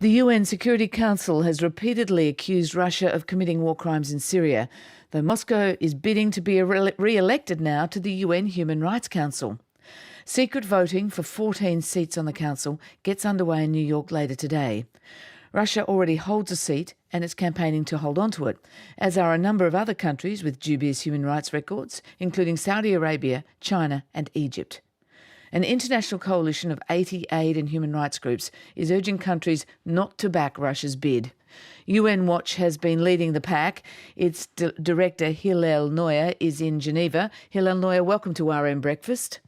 The UN Security Council has repeatedly accused Russia of committing war crimes in Syria, though Moscow is bidding to be re-elected now to the UN Human Rights Council. Secret voting for 14 seats on the council gets underway in New York later today. Russia already holds a seat and is campaigning to hold on to it, as are a number of other countries with dubious human rights records, including Saudi Arabia, China and Egypt. An international coalition of 80 aid and human rights groups is urging countries not to back Russia's bid. UN Watch has been leading the pack. Its director, Hillel Neuer, is in Geneva. Hillel Neuer, welcome to RM Breakfast.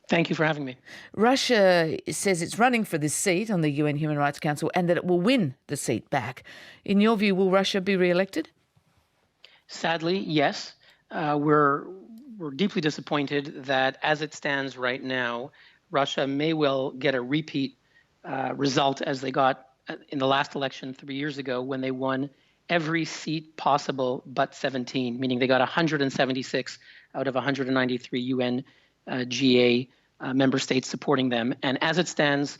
Thank you for having me. Russia says it's running for this seat on the UN Human Rights Council and that it will win the seat back. In your view, will Russia be re-elected? Sadly, yes. We're deeply disappointed that as it stands right now, Russia may well get a repeat result as they got in the last election 3 years ago when they won every seat possible but 17, meaning they got 176 out of 193 UN GA member states supporting them. And as it stands,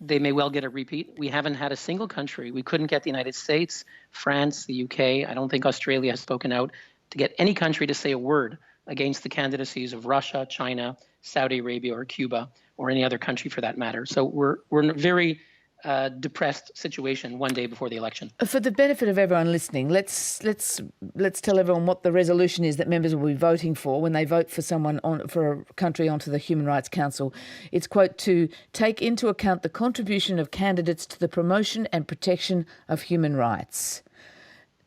they may well get a repeat. We haven't had a single country. We couldn't get the United States, France, the UK. I don't think Australia has spoken out to get any country to say a word against the candidacies of Russia, China, Saudi Arabia, or Cuba, or any other country for that matter. So we're in a very depressed situation one day before the election. For the benefit of everyone listening, let's tell everyone what the resolution is that members will be voting for when they vote for for a country onto the Human Rights Council. It's, quote, to take into account the contribution of candidates to the promotion and protection of human rights.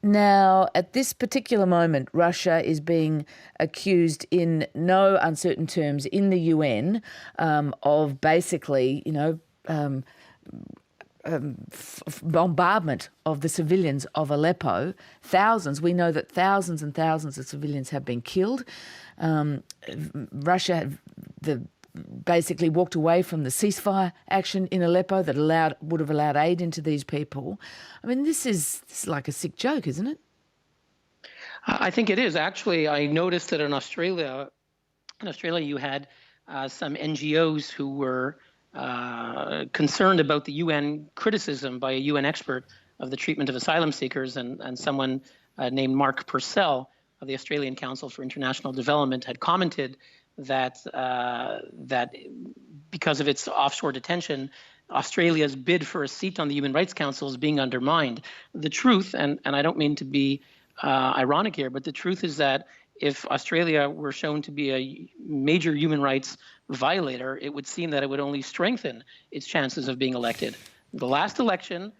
Now, at this particular moment, Russia is being accused in no uncertain terms in the UN of basically, bombardment of the civilians of Aleppo. We know that thousands and thousands of civilians have been killed. Russia basically walked away from the ceasefire action in Aleppo that would have allowed aid into these people. I mean, this is like a sick joke, isn't it? I think it is. Actually, I noticed that in Australia you had some NGOs who were concerned about the UN criticism by a UN expert of the treatment of asylum seekers, and someone named Mark Purcell of the Australian Council for International Development had commented that because of its offshore detention, Australia's bid for a seat on the Human Rights Council is being undermined. The truth, and I don't mean to be ironic here, but the truth is that if Australia were shown to be a major human rights violator, it would seem that it would only strengthen its chances of being elected. The last election,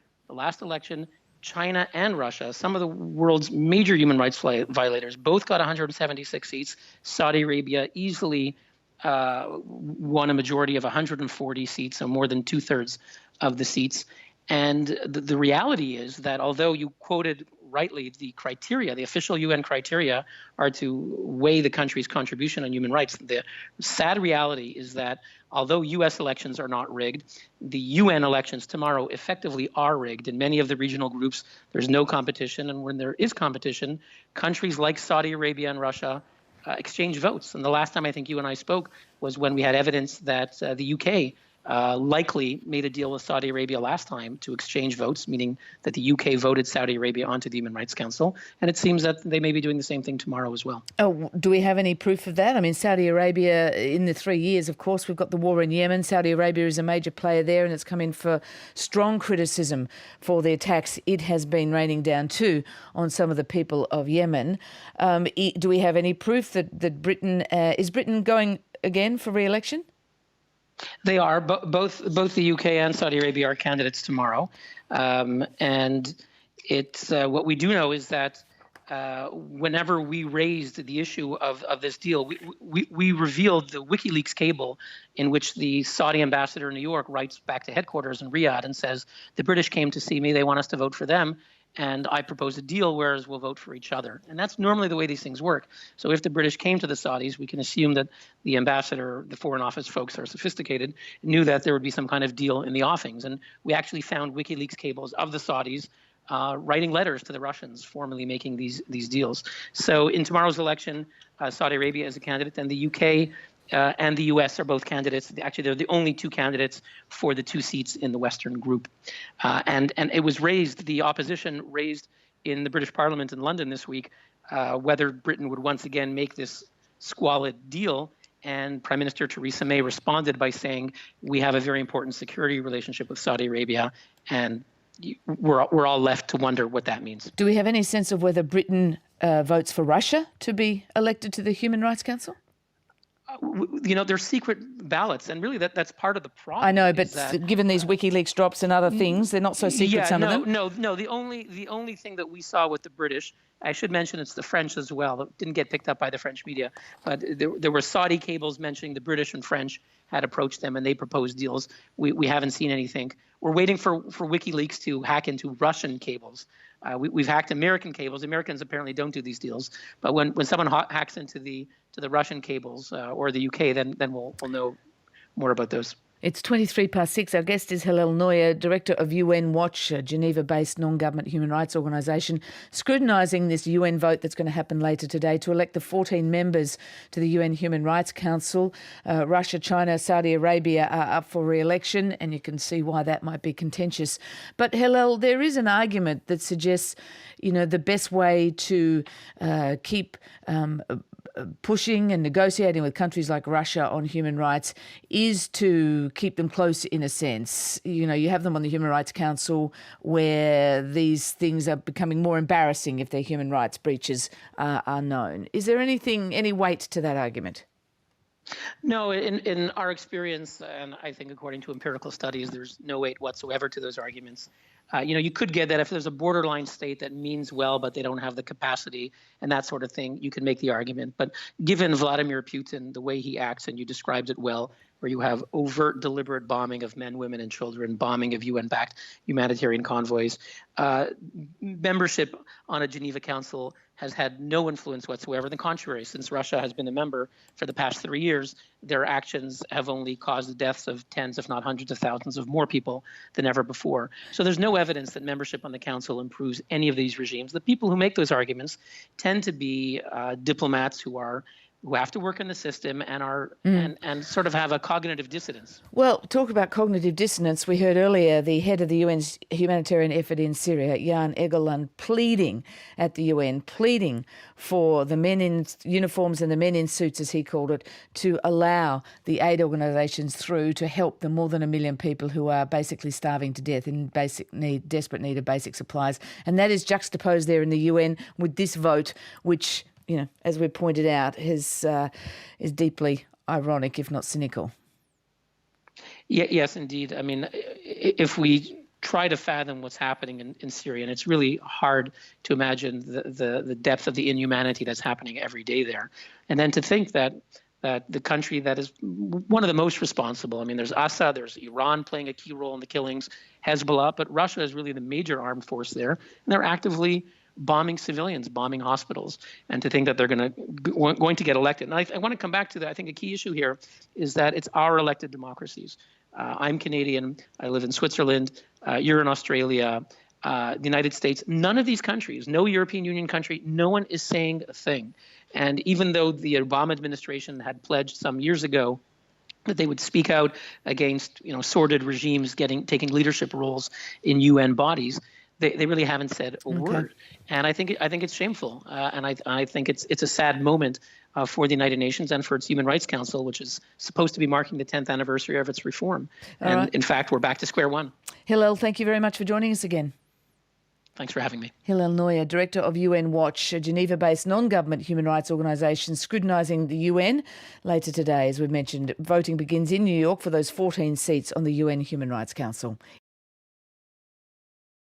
China and Russia, some of the world's major human rights violators, both got 176 seats. Saudi Arabia easily won a majority of 140 seats, so more than 2/3 of the seats. And the reality is that although you quoted rightly the criteria, the official UN criteria are to weigh the country's contribution on human rights, the sad reality is that although U.S. elections are not rigged, the UN elections tomorrow effectively are rigged. In many of the regional groups, there's no competition. And when there is competition, countries like Saudi Arabia and Russia exchange votes. And the last time I think you and I spoke was when we had evidence that the UK likely made a deal with Saudi Arabia last time to exchange votes, meaning that the UK voted Saudi Arabia onto the Human Rights Council. And it seems that they may be doing the same thing tomorrow as well. Oh, do we have any proof of that? I mean, Saudi Arabia, in the 3 years, of course, we've got the war in Yemen. Saudi Arabia is a major player there, and it's come in for strong criticism for the attacks it has been raining down too on some of the people of Yemen. Do we have any proof that Britain, is Britain going again for re-election? They are. Both the UK and Saudi Arabia are candidates tomorrow. And it's what we do know is that whenever we raised the issue of this deal, we revealed the WikiLeaks cable in which the Saudi ambassador in New York writes back to headquarters in Riyadh and says, the British came to see me, they want us to vote for them, and I propose a deal, whereas we'll vote for each other. And that's normally the way these things work. So if the British came to the Saudis, we can assume that the ambassador, the Foreign Office folks are sophisticated, knew that there would be some kind of deal in the offings. And we actually found WikiLeaks cables of the Saudis writing letters to the Russians, formally making these deals. So in tomorrow's election, Saudi Arabia is a candidate, and the UK and the US are both candidates. Actually, they're the only two candidates for the two seats in the Western group. And it was raised, the opposition raised in the British Parliament in London this week, whether Britain would once again make this squalid deal. And Prime Minister Theresa May responded by saying, we have a very important security relationship with Saudi Arabia, and we're all left to wonder what that means. Do we have any sense of whether Britain votes for Russia to be elected to the Human Rights Council? They're secret ballots, and really that's part of the problem. I know, but given these WikiLeaks drops and other things, they're not so secret, some of them. No. The only thing that we saw with the British, I should mention it's the French as well, that didn't get picked up by the French media, but there were Saudi cables mentioning the British and French had approached them and they proposed deals. We haven't seen anything. We're waiting for WikiLeaks to hack into Russian cables. We've hacked American cables. Americans apparently don't do these deals, but when someone hacks into the Russian cables or the UK, then we'll know more about those. It's 6:23. Our guest is Hillel Neuer, Director of UN Watch, a Geneva-based non-government human rights organisation, scrutinising this UN vote that's going to happen later today to elect the 14 members to the UN Human Rights Council. Russia, China, Saudi Arabia are up for re-election, and you can see why that might be contentious. But Hillel, there is an argument that suggests, the best way to keep pushing and negotiating with countries like Russia on human rights is to keep them close in a sense. You have them on the Human Rights Council where these things are becoming more embarrassing if their human rights breaches are known. Is there any weight to that argument? No, in our experience, and I think according to empirical studies, there's no weight whatsoever to those arguments. You could get that if there's a borderline state that means well, but they don't have the capacity and that sort of thing, you can make the argument. But given Vladimir Putin, the way he acts, and you described it well, where you have overt, deliberate bombing of men, women, and children, bombing of UN-backed humanitarian convoys, membership on a Geneva Council has had no influence whatsoever. The contrary, since Russia has been a member for the past 3 years, their actions have only caused the deaths of tens, if not hundreds of thousands of more people than ever before. So there's no evidence that membership on the Council improves any of these regimes. The people who make those arguments tend to be diplomats who have to work in the system and are and sort of have a cognitive dissonance. Well, talk about cognitive dissonance. We heard earlier the head of the UN's humanitarian effort in Syria, Jan Egeland, pleading at the UN, pleading for the men in uniforms and the men in suits, as he called it, to allow the aid organisations through to help the more than 1 million people who are basically starving to death in desperate need of basic supplies. And that is juxtaposed there in the UN with this vote, which, as we pointed out, is deeply ironic, if not cynical. Yes, indeed. I mean, if we try to fathom what's happening in Syria, and it's really hard to imagine the depth of the inhumanity that's happening every day there. And then to think that the country that is one of the most responsible, I mean, there's Assad, there's Iran playing a key role in the killings, Hezbollah, but Russia is really the major armed force there, and they're actively bombing civilians, bombing hospitals, and to think that they're going to get elected. And I want to come back to that. I think a key issue here is that it's our elected democracies. I'm Canadian. I live in Switzerland. You're in Australia, the United States. None of these countries, no European Union country, no one is saying a thing. And even though the Obama administration had pledged some years ago that they would speak out against, sordid regimes taking leadership roles in UN bodies, they really haven't said a word, and I think it's shameful, and I think it's a sad moment for the United Nations and for its Human Rights Council, which is supposed to be marking the 10th anniversary of its reform. In fact, we're back to square one. Hillel, thank you very much for joining us again. Thanks for having me. Hillel Neuer, Director of UN Watch, a Geneva-based non-government human rights organisation scrutinising the UN. Later today, as we've mentioned, voting begins in New York for those 14 seats on the UN Human Rights Council.